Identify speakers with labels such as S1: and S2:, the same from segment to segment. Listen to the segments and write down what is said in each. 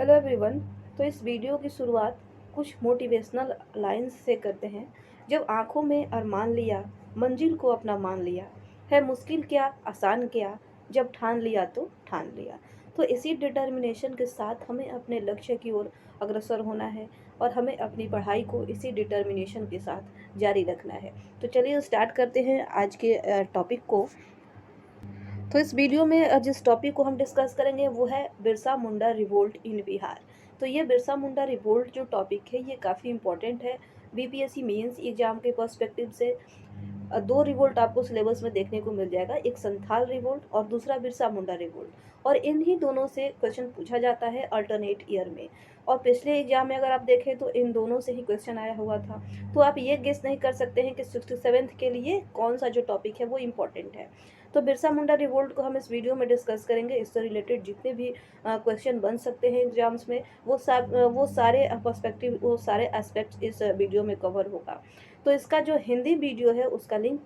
S1: Hello everyone. तो इस video की शुरुआत कुछ मोटिवेशनल लाइंस से करते हैं। जब आंखों में अरमान लिया, मंजिल को अपना मान लिया, है मुश्किल क्या आसान क्या, जब ठान लिया तो ठान लिया। तो इसी डिटर्मिनेशन के साथ हमें अपने लक्ष्य की ओर अग्रसर होना है और हमें अपनी पढ़ाई को इसी डिटर्मिनेशन के साथ जारी रखना है। तो चलिए स्टार्ट करते हैं आज के टॉपिक को। तो इस वीडियो में जिस टॉपिक को हम डिस्कस करेंगे वो है बिरसा मुंडा रिवोल्ट इन बिहार। तो ये बिरसा मुंडा रिवोल्ट जो टॉपिक है ये काफ़ी इंपॉर्टेंट है बीपीएससी मेंस एग्जाम के पर्सपेक्टिव से। दो रिवोल्ट आपको सिलेबस में देखने को मिल जाएगा, एक संथाल रिवोल्ट और दूसरा बिरसा मुंडा रिवोल्ट। और इन्हीं दोनों से क्वेश्चन पूछा जाता है अल्टरनेट ईयर में। और पिछले एग्जाम में अगर आप देखें तो इन दोनों से ही क्वेश्चन आया हुआ था। तो आप ये गेस नहीं कर सकते हैं कि 67th के लिए कौन सा जो टॉपिक है वो इम्पोर्टेंट है। तो बिरसा मुंडा रिवोल्ट को हम इस वीडियो में डिस्कस करेंगे। इससे रिलेटेड जितने भी क्वेश्चन बन सकते हैं एग्जाम्स में वो सारे पर्सपेक्टिव, वो सारे एस्पेक्ट्स इस वीडियो में कवर होगा। तो इसका जो हिंदी वीडियो है उसका लिंक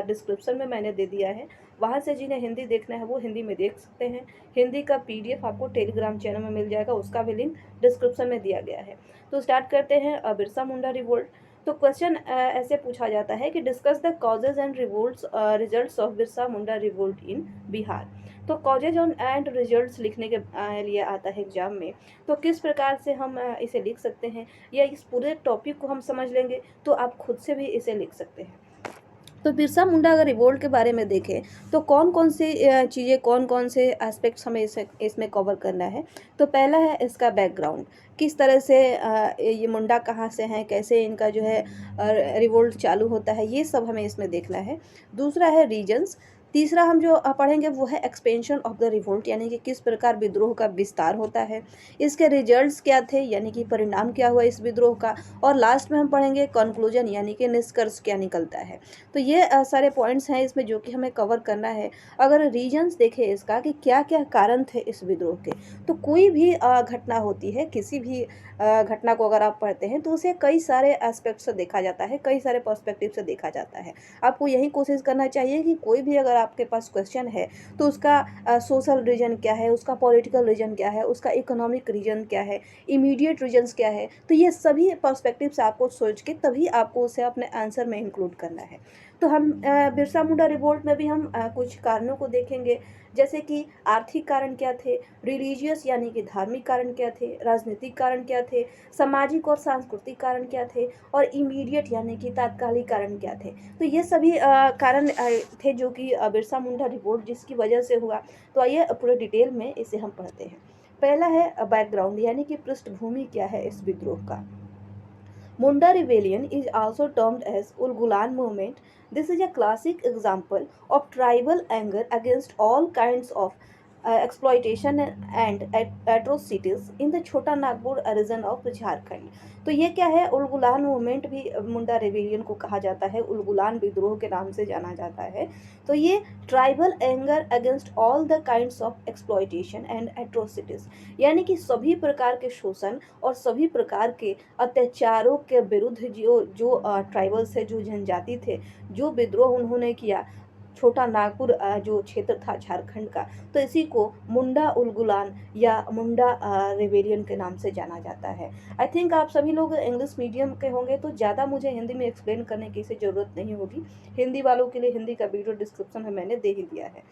S1: डिस्क्रिप्शन में मैंने दे दिया है, वहाँ से जिन्हें हिंदी देखना है वो हिंदी में देख सकते हैं। हिंदी का पीडीएफ आपको टेलीग्राम चैनल में मिल जाएगा, उसका भी लिंक डिस्क्रिप्शन में दिया गया है। तो स्टार्ट करते हैं बिरसा मुंडा रिवोल्ट। तो क्वेश्चन ऐसे पूछा जाता है कि discuss the causes and revolts results of Birsa Munda revolt in Bihar. तो कॉजेज एंड रिजल्ट्स लिखने के लिए आता है एग्जाम में। तो किस प्रकार से हम इसे लिख सकते हैं, या इस पूरे टॉपिक को हम समझ लेंगे तो आप खुद से भी इसे लिख सकते हैं। तो बिरसा मुंडा अगर रिवोल्ट के बारे में देखें तो कौन कौन सी चीज़ें, कौन कौन से एस्पेक्ट्स हमें इसमें कवर करना है। तो पहला है इसका बैकग्राउंड, किस तरह से ये मुंडा कहाँ से हैं, कैसे इनका जो है रिवोल्ट चालू होता है, ये सब हमें इसमें देखना है। दूसरा है रीजन्स। तीसरा हम जो पढ़ेंगे वो है एक्सपेंशन ऑफ द रिवोल्ट, यानी कि किस प्रकार विद्रोह का विस्तार होता है, इसके रिजल्ट्स क्या थे, यानी कि परिणाम क्या हुआ इस विद्रोह का। और लास्ट में हम पढ़ेंगे कंक्लूजन, यानी कि निष्कर्ष क्या निकलता है। तो ये सारे पॉइंट्स हैं इसमें जो कि हमें कवर करना है। अगर रीजन्स देखें इसका कि क्या क्या कारण थे इस विद्रोह के, तो कोई भी घटना होती है, किसी भी घटना को अगर आप पढ़ते हैं तो उसे कई सारे एस्पेक्ट से देखा जाता है, कई सारे पर्सपेक्टिव से देखा जाता है। आपको यही कोशिश करना चाहिए कि कोई भी अगर आपके पास क्वेश्चन है तो उसका सोशल रीजन क्या है, उसका पॉलिटिकल रीजन क्या है, उसका इकोनॉमिक रीजन क्या है, इमीडिएट रीजन्स क्या है। तो ये सभी पर्सपेक्टिव से आपको सोच के तभी आपको उसे अपने आंसर में इंक्लूड करना है। तो हम बिरसा मुंडा रिवोल्ट में भी हम कुछ कारणों को देखेंगे, जैसे कि आर्थिक कारण क्या थे, रिलीजियस यानी कि धार्मिक कारण क्या थे, राजनीतिक कारण क्या थे, सामाजिक और सांस्कृतिक कारण क्या थे, और इमीडिएट यानी कि तात्कालिक कारण क्या थे। तो ये सभी कारण थे जो कि बिरसा मुंडा रिवोल्ट जिसकी वजह से हुआ। तो आइए पूरे डिटेल में इसे हम पढ़ते हैं। पहला है बैकग्राउंड, यानी कि पृष्ठभूमि क्या है इस विद्रोह का। Munda rebellion is also termed as Ulgulan movement. This is a classic example of tribal anger against all kinds of exploitation and atrocities in the Chota Nagpur region of Jharkhand. तो ये क्या है, उलगुलान मूवमेंट भी मुंडा rebellion को कहा जाता है, उलगुलान विद्रोह के नाम से जाना जाता है। तो ये tribal anger against all the kinds of exploitation and atrocities, यानी कि सभी प्रकार के शोषण और सभी प्रकार के अत्याचारों के विरुद्ध जो जो ट्राइबल्स है, जो जनजाति थे, जो विद्रोह उन्होंने किया छोटा नागपुर जो क्षेत्र था झारखंड का, तो इसी को मुंडा उलगुलान या मुंडा रेवेलियन के नाम से जाना जाता है। आई थिंक आप सभी लोग इंग्लिश मीडियम के होंगे तो ज़्यादा मुझे हिंदी में एक्सप्लेन करने की इसे ज़रूरत नहीं होगी। हिंदी वालों के लिए हिंदी का वीडियो डिस्क्रिप्शन में मैंने दे ही दिया है।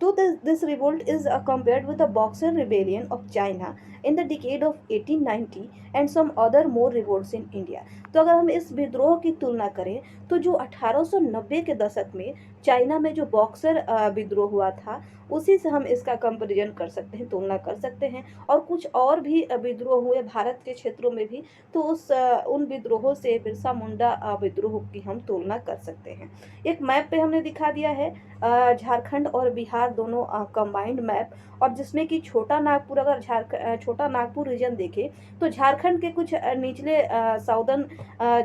S1: So this revolt is compared with the Boxer rebellion of China in the decade of 1890 and some other more revolts in India. तो अगर हम इस विद्रोह की तुलना करें तो जो 1890 के दशक में चाइना में जो बॉक्सर विद्रोह हुआ था उसी से हम इसका कंपैरिजन कर सकते हैं, तुलना कर सकते हैं। और कुछ और भी विद्रोह हुए भारत के क्षेत्रों में भी, तो उन विद्रोहों से बिरसा मुंडा विद्रोह की हम तुलना कर सकते हैं। एक मैप पे हमने दिखा दिया है झारखंड और बिहार दोनों कंबाइंड मैप, और जिसमें कि छोटा नागपुर, अगर छोटा नागपुर रीजन देखें तो झारखंड के कुछ निचले साउदर्न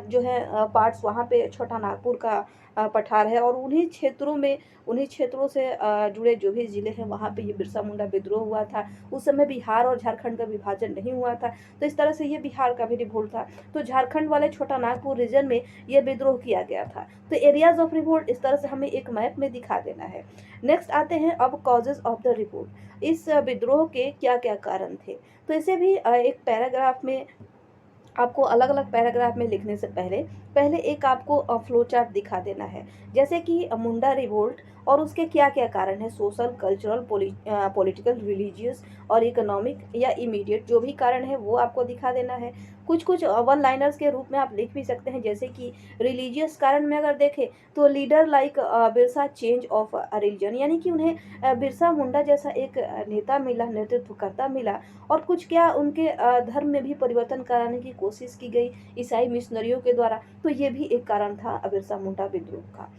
S1: जो है पार्ट्स, वहाँ पे छोटा नागपुर का पठार है और उन्हीं क्षेत्रों से जुड़े जो भी ज़िले हैं वहाँ पे ये बिरसा मुंडा विद्रोह हुआ था। उस समय बिहार और झारखंड का विभाजन नहीं हुआ था, तो इस तरह से ये बिहार का भी रिवोल्ट था। तो झारखंड वाले छोटा नागपुर रीजन में ये विद्रोह किया गया था। तो एरियाज ऑफ रिवोल्ट इस तरह से हमें एक मैप में दिखा देना है। नेक्स्ट आते हैं अब कॉजेज ऑफ द रिवोल्ट। इस विद्रोह के क्या-क्या कारण थे? तो इसे भी एक पैराग्राफ में आपको अलग-अलग पैराग्राफ में लिखने से पहले एक आपको फ्लो चार्ट दिखा देना है। जैसे कि मुंडा रिवोल्ट और उसके क्या-क्या कारण हैं, सोशल, कल्चरल, पॉलिटिकल, रिलीजियस और इकोनॉमिक या इमीडिएट जो भी कारण है वो आपको दिखा देना है। कुछ-कुछ वन लाइनर्स के रूप में आप लिख भी सकते हैं, जैसे कि रिलीजियस कारण में अगर देखें तो leader like Birsa change of religion, यानी कि उन्हें बिरसा मुंडा जैसा एक नेता मिला, नेतृत्वकर्ता मिला और कुछ क्या उनके धर्म में भी परिवर्तन कराने की कोशिश की गई ईसाई मिशनरियों के द्वारा। तो ये भी एक कारण था बिरसा मुंडा विद्रोह का।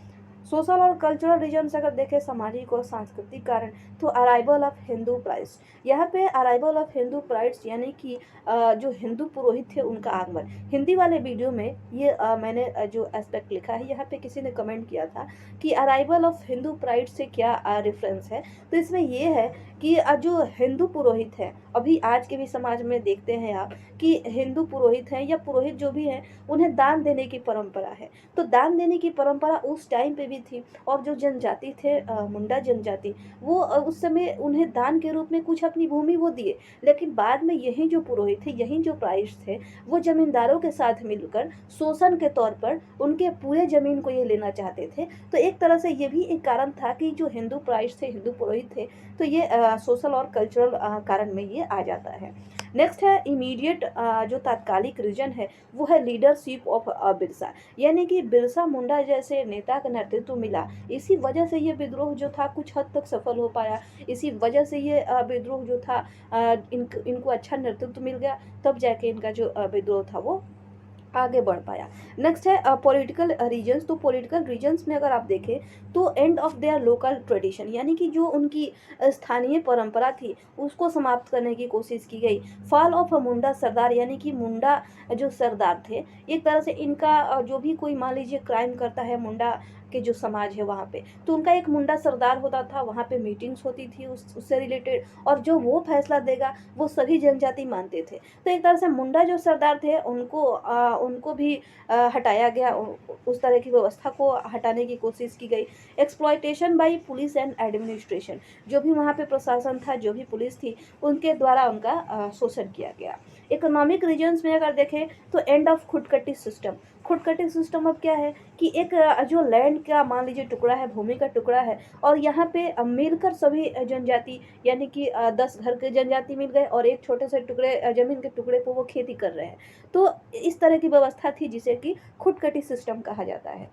S1: सोशल और कल्चरल रीजन से अगर देखें, सामाजिक और सांस्कृतिक कारण, तो अराइवल ऑफ हिंदू प्राइड्स, यहाँ पे अराइवल ऑफ हिंदू प्राइड्स यानी कि जो हिंदू पुरोहित थे उनका आगमन। हिंदी वाले वीडियो में ये मैंने जो एस्पेक्ट लिखा है, यहाँ पे किसी ने कमेंट किया था कि अराइवल ऑफ हिंदू प्राइड्स से क्या रेफरेंस है। तो इसमें ये है कि जो हिंदू पुरोहित हैं, अभी आज के भी समाज में देखते हैं आप कि हिंदू पुरोहित हैं या पुरोहित जो भी हैं, उन्हें दान देने की परंपरा है। तो दान देने की परंपरा उस टाइम पे भी थी और जो जनजाति थे मुंडा जनजाति, वो उस समय उन्हें दान के रूप में कुछ अपनी भूमि वो दिए, लेकिन बाद में यही जो पुरोहित थे, यही जो प्राइड्स थे, वो जमींदारों के साथ मिलकर शोषण के तौर पर उनके पूरे जमीन को ये लेना चाहते थे। तो एक तरह से ये भी एक कारण था कि जो हिंदू प्राइड्स थे, हिंदू पुरोहित थे, तो ये सोशल और कल्चरल कारण में ये आ जाता है। नेक्स्ट है इमीडिएट, जो तात्कालिक रीजन है वो है लीडरशिप ऑफ बिरसा, यानी कि बिरसा मुंडा जैसे नेता का नेतृत्व मिला, इसी वजह से ये विद्रोह जो था कुछ हद तक सफल हो पाया। इसी वजह से ये विद्रोह जो था इनको अच्छा नेतृत्व मिल गया, तब जाके इनका जो विद्रोह था वो आगे बढ़ पाया। नेक्स्ट है पॉलिटिकल रीजन्स। तो पॉलिटिकल रीजन्स में अगर आप देखें तो end of their local tradition, यानी कि जो उनकी स्थानीय परंपरा थी उसको समाप्त करने की कोशिश की गई। फॉल ऑफ मुंडा सरदार, यानी कि मुंडा जो सरदार थे, एक तरह से इनका जो भी कोई मान लीजिए क्राइम करता है मुंडा के जो समाज है वहाँ पे, तो उनका एक मुंडा सरदार होता था, वहाँ पे मीटिंग्स होती थी उससे रिलेटेड, और जो वो फैसला देगा वो सभी जनजाति मानते थे। तो एक तरह से मुंडा जो सरदार थे उनको भी हटाया गया, उस तरह की व्यवस्था को हटाने की कोशिश की गई। Exploitation bye police and administration, जो भी वहाँ पे प्रशासन था, जो भी पुलिस थी, उनके द्वारा उनका शोषण किया गया। इकोनॉमिक रीजन्स में अगर देखें तो एंड ऑफ खुदकटी सिस्टम। खुदकटी सिस्टम अब क्या है कि एक जो लैंड का मान लीजिए टुकड़ा है, भूमि का टुकड़ा है, और यहाँ पे मिलकर सभी जनजाति, यानी कि 10 घर के जनजाति मिल गए और एक छोटे से टुकड़े जमीन के टुकड़े पर वो खेती कर रहे हैं। तो इस तरह की व्यवस्था थी जिसे कि खुदकटी सिस्टम कहा जाता है।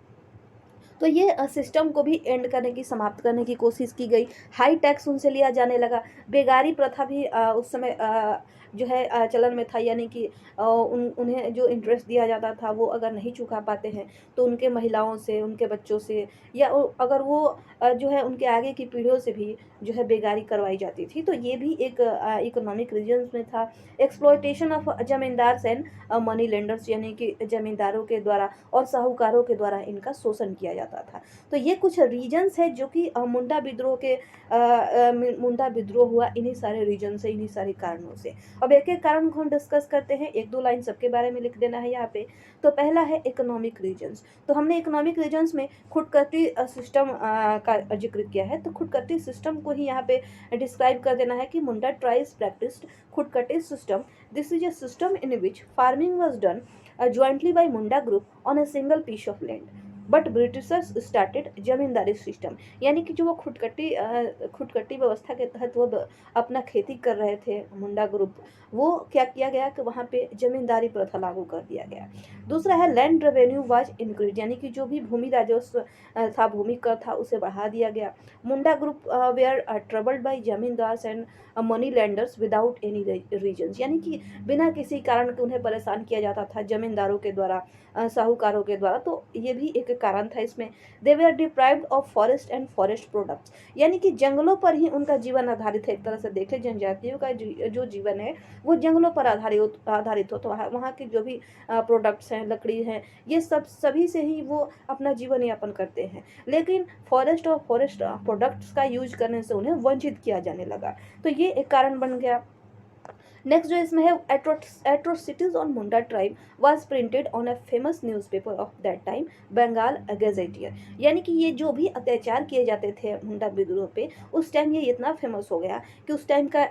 S1: तो ये सिस्टम को भी एंड करने की, समाप्त करने की कोशिश की गई। हाई टैक्स उनसे लिया जाने लगा। बेगारी प्रथा भी उस समय जो है चलन में था, यानी कि उन्हें जो इंटरेस्ट दिया जाता था वो अगर नहीं चुका पाते हैं तो उनके महिलाओं से, उनके बच्चों से, या अगर वो जो है उनके आगे की पीढ़ियों से भी जो है बेगारी करवाई जाती थी। तो ये भी एक इकोनॉमिक रीजन्स में था। एक्सप्लॉयटेशन ऑफ जमींदार एंड मनी लेंडर्स, यानी कि जमींदारों के द्वारा और साहूकारों के द्वारा इनका शोषण किया जाता था। तो ये कुछ रीजन्स है जो कि मुंडा विद्रोह हुआ इन्हीं सारे रीजन से, इन्हीं सारे कारणों से। अब एक एक कारण को हम डिस्कस करते हैं, एक दो लाइन सबके बारे में लिख देना है यहाँ पे। तो पहला है इकोनॉमिक रीजन्स। तो हमने इकोनॉमिक रीजन्स में खुदकटी सिस्टम का जिक्र किया है, तो खुदकटी सिस्टम को ही यहाँ पे डिस्क्राइब कर देना है कि Munda tribes practised khuntkatti system. This is a system in which farming was done jointly by Munda group on a single piece of land. But Britishers started zamindari system, यानी कि जो वो खुदकटी व्यवस्था के तहत वो अपना खेती कर रहे थे मुंडा ग्रुप, वो क्या किया गया कि वहाँ पे जमींदारी प्रथा लागू कर दिया गया। दूसरा है लैंड रेवेन्यू वाज इंक्रीज, यानी कि जो भी भूमि राजस्व था, भूमि कर था, उसे बढ़ा दिया गया। Munda group were troubled by zamindars and money lenders without any reasons, यानी कि बिना किसी कारण के उन्हें परेशान किया जाता था जमींदारों के द्वारा, साहूकारों के द्वारा। तो ये भी एक कारण था इसमें, they were deprived of forest and forest products, यानी कि जंगलों पर ही उनका जीवन आधारित है। एक तरह से देखें जनजातियों का जो जीवन है वो जंगलों पर आधारित हो, तो वहाँ के जो भी प्रोडक्ट्स हैं, लकड़ी है, ये सब सभी से ही वो अपना जीवन यापन करते हैं। लेकिन फॉरेस्ट और फॉरेस्ट प्रोडक्ट्स का यूज करने से उन्हें वंचित किया जाने लगा, तो ये एक कारण बन गया। नेक्स्ट जो इसमें है, atrocities on Munda tribe was printed on a famous newspaper of that time, Bengal gazetteer, यानी कि ये जो भी अत्याचार किए जाते थे मुंडा विद्रोह पे, उस टाइम ये इतना फेमस हो गया कि उस टाइम का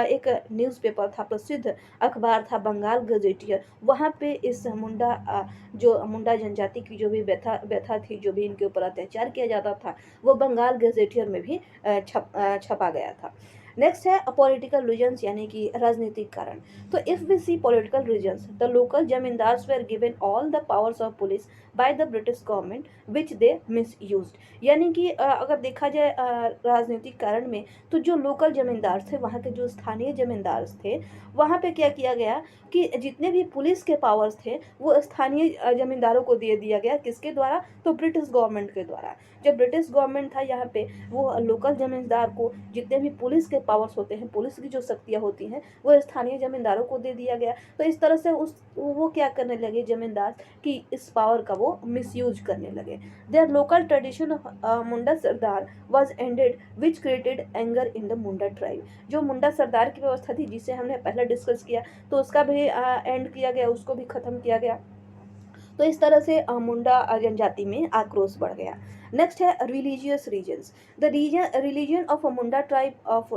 S1: एक न्यूज़पेपर था, प्रसिद्ध अखबार था बंगाल गैजेटियर, वहाँ पे इस जो मुंडा जनजाति की जो भी व्यथा थी, जो भी इनके ऊपर अत्याचार किया जाता था, वो बंगाल गैजेटियर में भी छपा गया था। नेक्स्ट है पॉलिटिकल रीजन्स, यानी कि राजनीतिक कारण। तो if we see political reasons, the local zamindars were given all the powers of police by the British government which they misused, यानी कि अगर देखा जाए राजनीतिक कारण में, तो जो लोकल जमींदार थे, वहाँ के जो स्थानीय जमींदार थे, वहाँ पे क्या किया गया कि जितने भी पुलिस के पावर्स थे वो स्थानीय जमींदारों को दे दिया गया। किसके द्वारा? तो ब्रिटिश गवर्नमेंट के द्वारा। जब ब्रिटिश गवर्नमेंट था यहाँ पे, वो लोकल जमींदार को जितने भी पुलिस के पावर्स होते हैं, पुलिस की जो शक्तियाँ होती हैं, वो स्थानीय जमींदारों को दे दिया गया। तो इस तरह से वो क्या करने लगे जमींदार, कि इस पावर का वो मिसयूज करने लगे। Their local tradition of Munda Sardar was ended which created anger in the Munda tribe, जो मुंडा सरदार की व्यवस्था थी जिसे हमने पहले डिस्कस किया, तो उसका भी एंड किया गया, उसको भी खत्म किया गया। तो इस तरह से मुंडा जनजाति में आक्रोश बढ़ गया। नेक्स्ट है religious reasons, the religion of Munda tribe of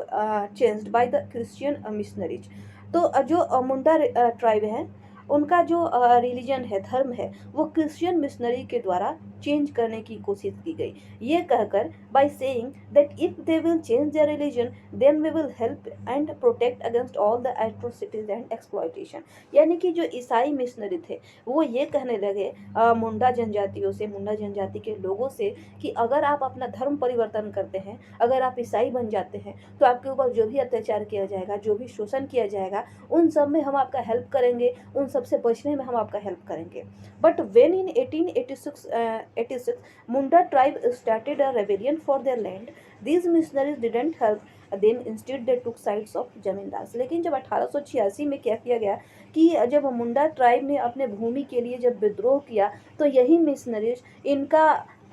S1: changed by the Christian missionaries. तो जो मुंडा ट्राइब है, उनका जो रिलीजन है, धर्म है, वो क्रिश्चियन मिशनरी के द्वारा चेंज करने की कोशिश की गई, ये कहकर, by saying that if they will change their religion then we will help and protect against all the atrocities and exploitation, यानी कि जो ईसाई मिशनरी थे वो ये कहने लगे मुंडा जनजातियों से, मुंडा जनजाति के लोगों से, कि अगर आप अपना धर्म परिवर्तन करते हैं, अगर आप ईसाई बन जाते हैं, तो आपके ऊपर जो भी अत्याचार किया जाएगा, जो भी शोषण किया जाएगा, उन सब में हम आपका हेल्प करेंगे, उन सब से बचने में हम आपका हेल्प करेंगे। But when in 1886 Munda tribe started a rebellion for their land, these missionaries didn't help them, instead they took sides of zamindars. लेकिन जब 1886 में क्या किया गया कि जब मुंडा ट्राइब ने अपने भूमि के लिए जब विद्रोह किया, तो यही मिशनरीज इनका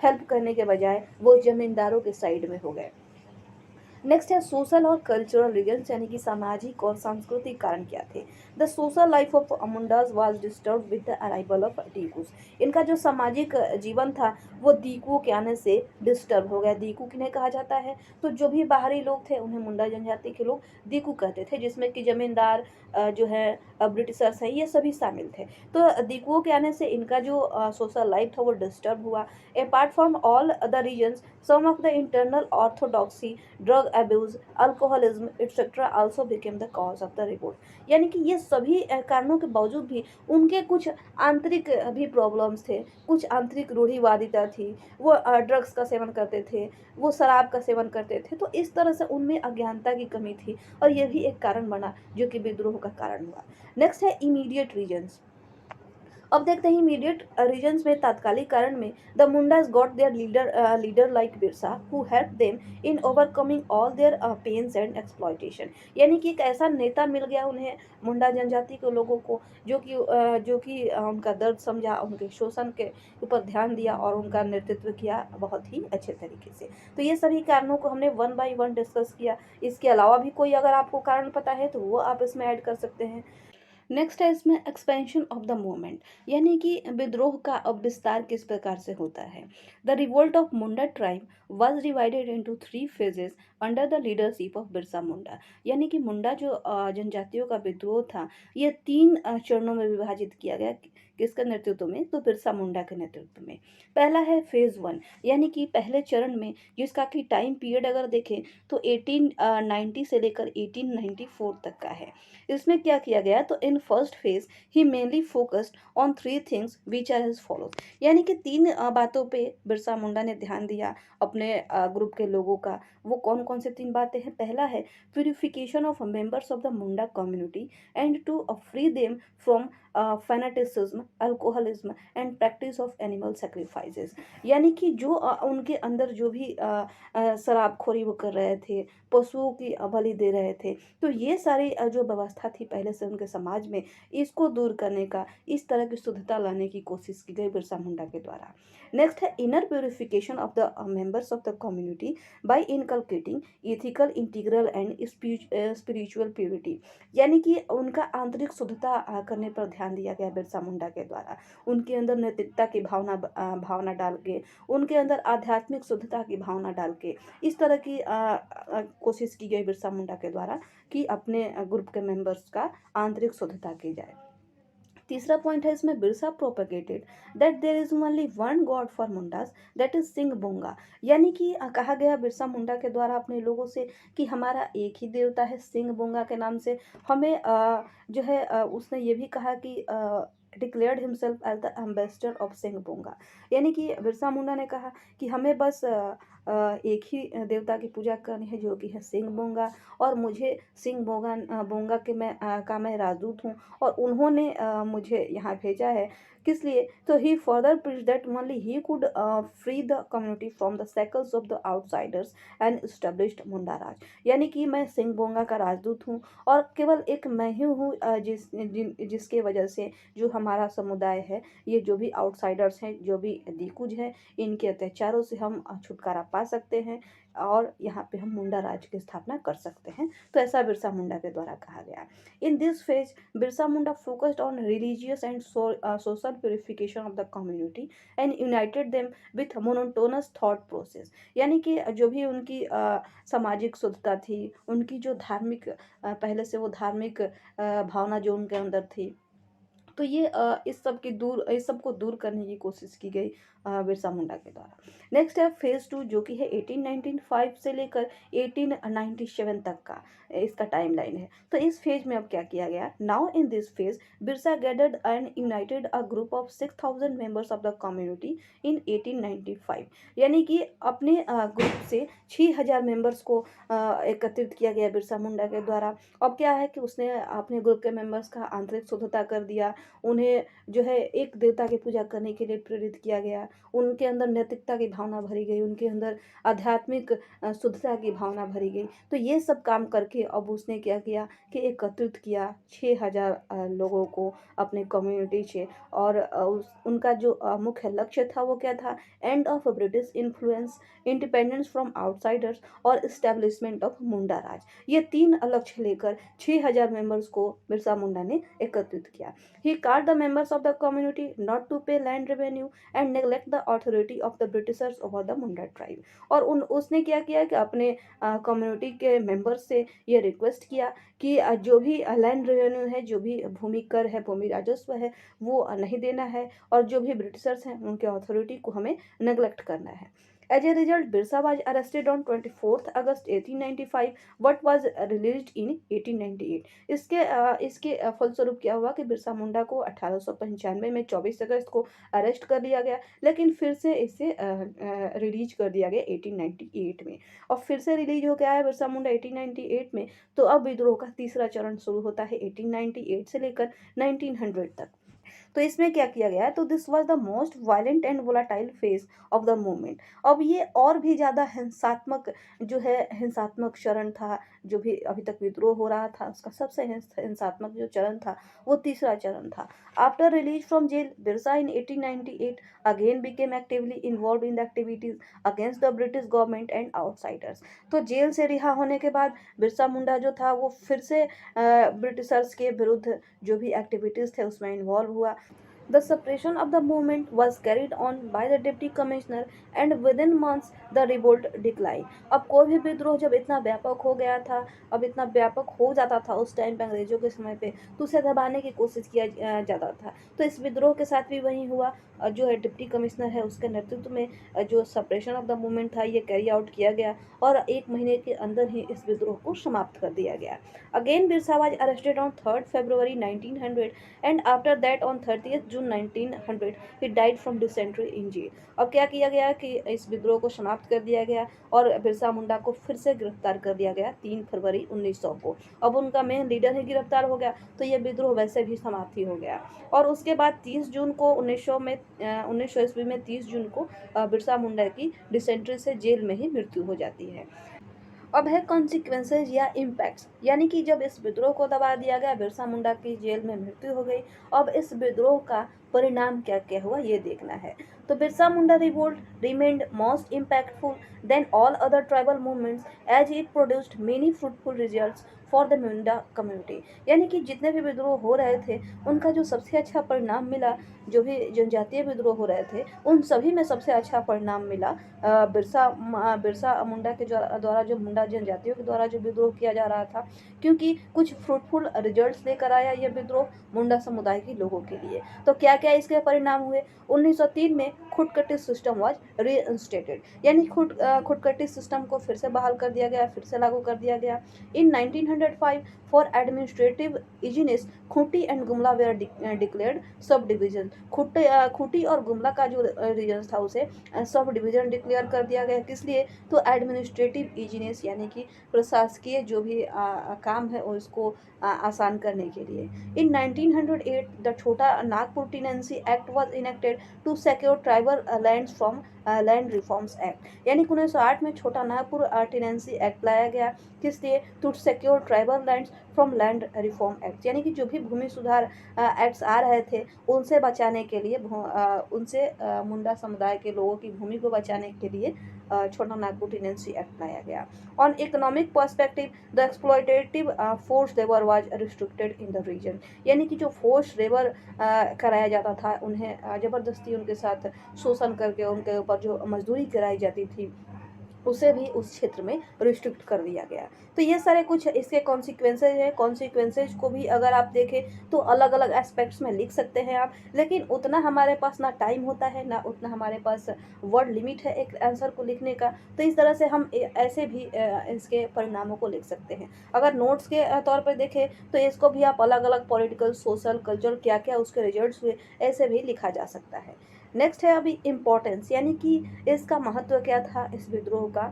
S1: हेल्प करने के बजाय वो जमींदारों के साइड में हो गए। नेक्स्ट है सोशल और कल्चरल रीजन्स, यानी कि सामाजिक और सांस्कृतिक कारण क्या थे। The social life of Mundas was disturbed with the arrival of dikus, इनका जो सामाजिक जीवन था वो दीकुओं के आने से डिस्टर्ब हो गया। दीकू किन्हें कहा जाता है? तो जो भी बाहरी लोग थे उन्हें मुंडा जनजाति के लोग दीकू कहते थे, जिसमें कि जमींदार जो है ब्रिटिशर्स हैं, ये सभी शामिल थे। तो दीकुओं के आने से इनका जो सोशल लाइफ था वो डिस्टर्ब हुआ। Apart from all the reasons, some of the internal orthodoxy, drug abuse, alcoholism etc. also became the cause of the revolt, यानी कि ये सभी कारणों के बावजूद भी उनके कुछ आंतरिक भी प्रॉब्लम्स थे, कुछ आंतरिक रूढ़िवादिता थी, वो ड्रग्स का सेवन करते थे, वो शराब का सेवन करते थे, तो इस तरह से उनमें अज्ञानता की कमी थी, और ये भी एक कारण बना जो कि विद्रोह का कारण हुआ। नेक्स्ट है इमीडिएट रीजन्स। अब देखते हैं इमीडिएट रीजन्स में, तात्कालिक कारण में, the Mundas got their leader like Birsa who help them in overcoming all their pains and exploitation, यानी कि एक ऐसा नेता मिल गया उन्हें, मुंडा जनजाति के लोगों को, जो कि उनका दर्द समझा, उनके शोषण के ऊपर ध्यान दिया और उनका नेतृत्व किया बहुत ही अच्छे तरीके से। तो ये सभी कारणों को हमने 1 बाय 1 डिस्कस किया। इसके अलावा भी कोई अगर आपको कारण पता है तो वो आप इसमें ऐड कर सकते हैं। नेक्स्ट है इसमें एक्सपेंशन ऑफ द मूवमेंट, यानी कि विद्रोह का अब विस्तार किस प्रकार से होता है। The revolt of Munda tribe was divided into 3 phases under the leadership of Birsa Munda, यानी कि मुंडा जो जनजातियों का विद्रोह था, ये 3 चरणों में विभाजित किया गया। किसके नेतृत्व में? तो बिरसा मुंडा के नेतृत्व में। पहला है फेज 1, यानी कि पहले चरण में, जिसका कि टाइम पीरियड अगर देखें तो 1890 से लेकर 1894 तक का है। इसमें क्या किया गया? तो in first phase he mainly focused on three things which are as follows. यानी कि तीन बातों पे बिरसा मुंडा ने ध्यान दिया अपने ग्रुप के लोगों का। वो कौन कौन से तीन बातें हैं? पहला है purification of members of the Munda community and to free them from fanaticism, alcoholism and practice of animal sacrifices. यानी कि जो उनके अंदर जो भी शराबखोरी वो कर रहे थे, पशुओं की बलि दे रहे थे, तो ये सारी जो व्यवस्था थी पहले से उनके समाज में, इसको दूर करने का, इस तरह की शुद्धता लाने की कोशिश की गई बिरसा मुंडा के द्वारा। नेक्स्ट है inner purification of the members of the community bye inculcating ethical, integral and spiritual purity. यानी कि उनका आंतरिक शुद्धता करने पर ध्यान दिया गया बिरसा मुंडा के द्वारा। उनके अंदर नैतिकता की भावना डाल के, उनके अंदर आध्यात्मिक शुद्धता की भावना डाल के, इस तरह की कोशिश की गई बिरसा मुंडा के द्वारा कि अपने ग्रुप के मेंबर्स का आंतरिक शुद्धता की जाए। तीसरा पॉइंट है इसमें, Birsa propagated that there is only one god for Mundas that is Sing Bonga. यानी कि कहा गया बिरसा मुंडा के द्वारा अपने लोगों से कि हमारा एक ही देवता है सिंह बोंगा के नाम से। हमें जो है उसने ये भी कहा कि declared himself as the ambassador of Sing Bonga. यानी कि बिरसा मुंडा ने कहा कि हमें बस एक ही देवता की पूजा करनी है जो कि है सिंह बोंगा, और मुझे सिंह बोंगा के मैं राजदूत हूँ, और उन्होंने मुझे यहाँ भेजा है। किस लिए? तो he further preach that only he could free the community from the shackles of the outsiders and established Munda raj. यानी कि मैं सिंह बोंगा का राजदूत हूँ, और केवल एक मैं ही हूँ जिसके वजह से जो हमारा समुदाय है, ये जो भी आउटसाइडर्स हैं, जो भी दिकुज हैं, इनके अत्याचारों से हम छुटकारा पा सकते हैं, और यहाँ पे हम मुंडा राज की स्थापना कर सकते हैं। तो ऐसा बिरसा मुंडा के द्वारा कहा गया। In this phase Birsa Munda focused on religious and social purification of the community and United them with monotonous thought process. यानी कि जो भी उनकी सामाजिक शुद्धता थी, उनकी जो धार्मिक पहले से वो धार्मिक भावना जो उनके अंदर थी, तो ये इस सब को दूर करने की कोशिश की गई बिरसा मुंडा के द्वारा। नेक्स्ट है फेज 2, जो कि है 1895 से लेकर 1897 तक का इसका टाइमलाइन है। तो इस फेज में अब क्या किया गया? Now in this phase Birsa gathered and United a group of 6000 members of the community in 1895। यानी कि अपने ग्रुप से 6000 मेंबर्स को एकत्रित किया गया बिरसा मुंडा के द्वारा। अब क्या है कि उसने अपने ग्रुप के मेंबर्स का आंतरिक शुद्धता कर दिया, उन्हें जो है एक देवता की पूजा करने के लिए प्रेरित किया गया, उनके अंदर नैतिकता की भावना भरी गई, उनके अंदर आध्यात्मिक शुद्धता की भावना भरी गई। तो ये सब काम करके अब उसने क्या किया कि एकत्रित किया 6000 लोगों को अपने कम्युनिटी से, और उनका जो मुख्य लक्ष्य था वो क्या था? End of British influence, independence from outsiders और इस्टेब्लिशमेंट ऑफ मुंडा राज। ये तीन लक्ष्य लेकर 6000 मेंबर्स को बिरसा मुंडा ने एकत्रित किया। ही called the members of the community not to pay land revenue and neglect the authority of the Britishers over the Munda tribe। और उसने क्या किया कि अपने कम्युनिटी के मेंबर्स से ये रिक्वेस्ट किया कि जो भी लैंड रेवेन्यू है, जो भी भूमि कर है, भूमि राजस्व है, वो नहीं देना है, और जो भी ब्रिटिशर्स हैं उनके अथॉरिटी को हमें नेग्लेक्ट करना है। As a result, Birsa was arrested on 24th August 1895, but was released in 1898। इसके फलस्वरूप क्या हुआ कि बिरसा मुंडा को 1895 में 24 अगस्त को अरेस्ट कर लिया गया, लेकिन फिर से इसे रिलीज कर दिया गया 1898 में। और फिर से रिलीज हो गया है बिरसा मुंडा 1898 में। तो अब विद्रोह का तीसरा चरण शुरू होता है 1898 से लेकर 1900 तक। तो इसमें क्या किया गया है? तो this was the most violent and volatile phase of the movement. अब ये और भी ज़्यादा हिंसात्मक जो है, हिंसात्मक चरण था। जो भी अभी तक विद्रोह हो रहा था उसका सबसे हिंसात्मक जो चरण था वो तीसरा चरण था। After release from jail, Birsa in 1898 again became actively involved in the activities against the British government and outsiders. तो जेल से रिहा होने के बाद बिरसा मुंडा जो था वो फिर से ब्रिटिशर्स के विरुद्ध जो भी एक्टिविटीज़ थे उसमें इन्वॉल्व हुआ। The suppression of the movement was carried on by the deputy commissioner and with in months the revolt decline. अब कोई भी विद्रोह जब इतना व्यापक हो गया था, अब इतना व्यापक हो जाता था उस टाइम पे अंग्रेजों के समय पे, तो उसे दबाने की कोशिश किया जाता था। तो इस विद्रोह के साथ भी वही हुआ। जो है डिप्टी कमिश्नर है उसके नेतृत्व में जो सप्रेशन ऑफ द मूवमेंट था ये कैरी आउट किया गया और 1 महीने के अंदर ही इस विद्रोह को समाप्त कर दिया गया। Again Birsa was arrested on 3 February 1900 and after that on 30 June 1900 he died from dysentery in jail. अब क्या किया गया कि इस विद्रोह को समाप्त कर दिया गया और बिरसा मुंडा को फिर से गिरफ्तार कर दिया गया 3 फरवरी 1900 को। अब उनका मेन लीडर ही गिरफ्तार हो गया तो ये विद्रोह वैसे भी समाप्त ही हो गया। और उसके बाद 30 जून को 1900 में 1900 ईस्वी में 30 जून को बिरसा मुंडा की डिसेंट्री से जेल में ही मृत्यु हो जाती है। अब है कॉन्सिक्वेंसेज या इम्पैक्ट्स, यानी कि जब इस विद्रोह को दबा दिया गया, बिरसा मुंडा की जेल में मृत्यु हो गई। अब इस विद्रोह का परिणाम क्या क्या हुआ ये देखना है। तो Birsa Munda revolt remained most impactful than all other tribal movements as it produced many fruitful results for the Munda community. यानी कि जितने भी विद्रोह हो रहे थे उनका जो सबसे अच्छा परिणाम मिला, जो भी जनजातीय विद्रोह हो रहे थे उन सभी में सबसे अच्छा परिणाम मिला बिरसा मुंडा के द्वारा जो मुंडा जनजातियों के द्वारा जो विद्रोह किया जा रहा था, क्योंकि कुछ फ्रूटफुल रिजल्ट्स लेकर आया यह विद्रोह मुंडा समुदाय के लोगों के लिए। तो क्या क्या इसके परिणाम हुए। 1903 में खुदकटी सिस्टम वाज रीइंस्टेटेड, यानी खुदकटी सिस्टम को फिर से बहाल कर दिया गया, फिर से लागू कर दिया गया। In 1905 for administrative easiness Khunti and Gumla were declared sub division. Khunti और गुमला का जो रीजन था उसे सब डिवीजन डिक्लेयर कर दिया गया। किस लिए, तो एडमिनिस्ट्रेटिव इजीनेस यानी कि प्रशासकीय जो भी काम है उसको आसान करने के लिए। इन 1908 the Chota Nagpur tenancy act was enacted to secure tribal lands from land reforms act, यानी कि 1908 में छोटा नागपुर टेनेंसी एक्ट लाया गया। किस लिए, to secure tribal lands from land reform act, यानी कि जो भी भूमि सुधार एक्ट्स आ रहे थे उनसे बचाने के लिए, उनसे मुंडा समुदाय के लोगों की भूमि को बचाने के लिए छोटा नागपुर टेनेंसी एक्ट लाया गया। On economic perspective the exploitative force labour was restricted in the region, यानी कि जो फोर्स लेबर कराया जाता था उन्हें ज़बरदस्ती उनके साथ शोषण करके उनके ऊपर जो मजदूरी कराई जाती थी उसे भी उस क्षेत्र में रिस्ट्रिक्ट कर दिया गया। तो ये सारे कुछ इसके कॉन्सिक्वेंसेज हैं। कॉन्सिक्वेंसेज को भी अगर आप देखें तो अलग अलग एस्पेक्ट्स में लिख सकते हैं आप, लेकिन उतना हमारे पास ना टाइम होता है ना उतना हमारे पास वर्ड लिमिट है एक आंसर को लिखने का। तो इस तरह से हम ऐसे भी इसके परिणामों को लिख सकते हैं। अगर नोट्स के तौर पर देखें तो इसको भी आप अलग अलग पॉलिटिकल सोशल कल्चर क्या क्या उसके रिजल्ट्स हुए ऐसे भी लिखा जा सकता है। नेक्स्ट है अभी इम्पोर्टेंस, यानी कि इसका महत्व क्या था इस विद्रोह का।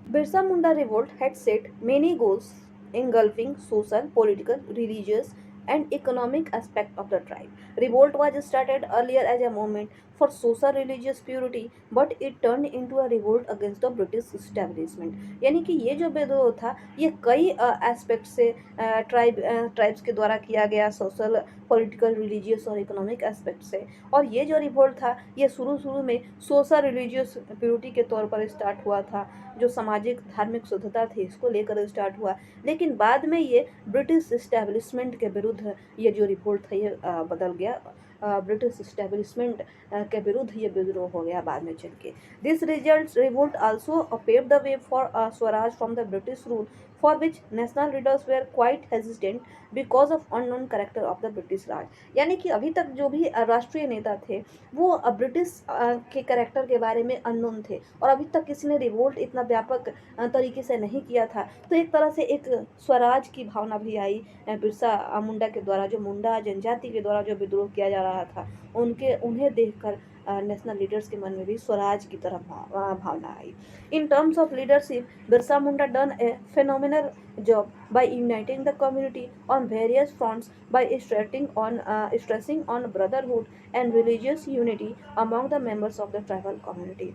S1: Birsa Munda revolt had set many goals engulfing social, political, religious and economic aspect of the tribe. Revolt was started earlier as a movement for social religious purity, but it turned into a revolt against the British establishment. यानी कि ये जो विद्रोह था ये कई aspect से tribes के द्वारा किया गया, सोशल, पॉलिटिकल, रिलीजियस और इकोनॉमिक एस्पेक्ट से। और ये जो रिवोल्ट था ये शुरू में सोशल रिलीजियस प्योरिटी के तौर पर स्टार्ट हुआ था, जो सामाजिक धार्मिक शुद्धता थी इसको लेकर स्टार्ट हुआ, लेकिन बाद में ये ब्रिटिश इस्टेब्लिशमेंट के विरुद्ध ये जो रिवोल्ट था ये बदल गया। ब्रिटिश इस्टेब्लिशमेंट के विरुद्ध ये विद्रोह हो गया बाद में चल के। This result revolt also pave the way for swaraj from the British rule for which national leaders were quite hesitant because of unknown character of the British raj, यानी कि अभी तक जो भी राष्ट्रीय नेता थे वो ब्रिटिश के कैरेक्टर के बारे में अननोन थे और अभी तक किसी ने रिवोल्ट इतना व्यापक तरीके से नहीं किया था। तो एक तरह से एक स्वराज की भावना भी आई बिरसा मुंडा के द्वारा, जो मुंडा जनजाति के द्वारा जो विद्रोह किया जा रहा था उन्हें देखकर नेशनल लीडर्स के मन में भी स्वराज की तरफ भावना आई। In terms of leadership Birsa Munda done a phenomenal job by uniting the community on various fronts by stressing on brotherhood and religious unity among the members of the tribal community.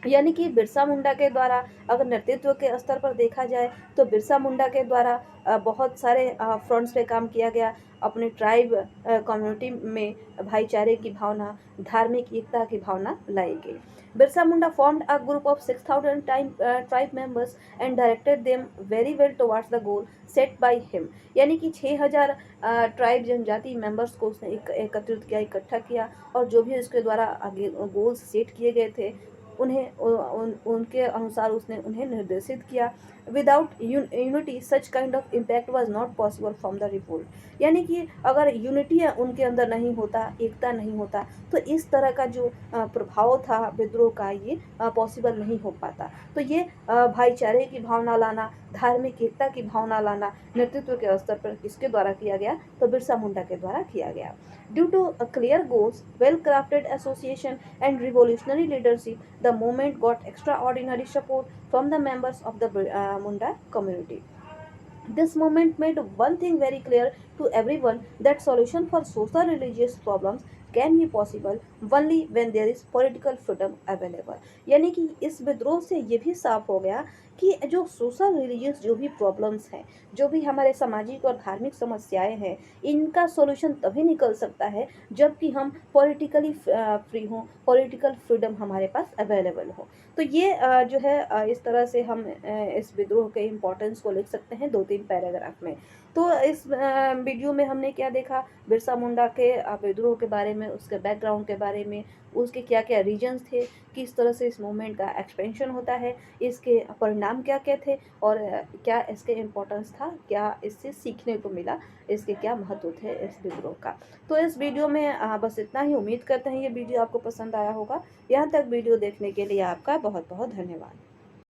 S1: यानी कि बिरसा मुंडा के द्वारा अगर नेतृत्व के स्तर पर देखा जाए तो बिरसा मुंडा के द्वारा बहुत सारे फ्रंट्स पे काम किया गया। अपने ट्राइब कम्युनिटी में भाईचारे की भावना, धार्मिक एकता की भावना लाई गई। Birsa Munda formed a group of 6,000 tribe members and directed them very well towards the goal set by him। यानी कि 6,000 ट्राइब जनजाति मेंबर्स को उसने एकत्रित किया, इकट्ठा किया, और जो भी उसके द्वारा आगे गोल्स सेट किए गए थे उन्हें उनके अनुसार उसने उन्हें निर्देशित किया। Without unity such kind of impact was not possible from the revolt. यानी कि अगर यूनिटी उनके अंदर नहीं होता, एकता नहीं होता, तो इस तरह का जो प्रभाव था विद्रोह का, ये पॉसिबल नहीं हो पाता। तो ये भाईचारे की भावना लाना, धार्मिक एकता की भावना लाना नेतृत्व के स्तर पर किसके द्वारा किया गया? तो बिरसा मुंडा के द्वारा किया गया। Due to clear goals, well crafted association and revolutionary leadership, the movement got extraordinary support from the members of the Munda community. This movement made one thing very clear to everyone, that solution for social religious problems can be possible only when there is political freedom available। यानी कि इस विद्रोह से ये भी साफ हो गया कि जो सोशल रिलीजियस जो भी प्रॉब्लम्स हैं, जो भी हमारे सामाजिक और धार्मिक समस्याएं हैं, इनका सॉल्यूशन तभी निकल सकता है जबकि हम पॉलिटिकली फ्री हों, पॉलिटिकल फ्रीडम हमारे पास अवेलेबल हो। तो ये जो है इस तरह से हम इस विद्रोह के इम्पोर्टेंस को लिख सकते हैं 2-3 पैराग्राफ में। तो इस वीडियो में हमने क्या देखा? बिरसा मुंडा के विद्रोह के बारे में, उसके बैकग्राउंड के बारे में, उसके क्या-क्या रीजन्स थे, किस तरह से इस मूवमेंट का एक्सपेंशन होता है, इसके परिणाम क्या-क्या थे, और क्या इसके इम्पोर्टेंस था, क्या इससे सीखने को मिला, इसके क्या महत्व थे इस विद्रोह का। तो इस वीडियो में बस इतना ही। उम्मीद करते हैं ये वीडियो आपको पसंद आया होगा। यहाँ तक वीडियो देखने के लिए आपका बहुत-बहुत धन्यवाद।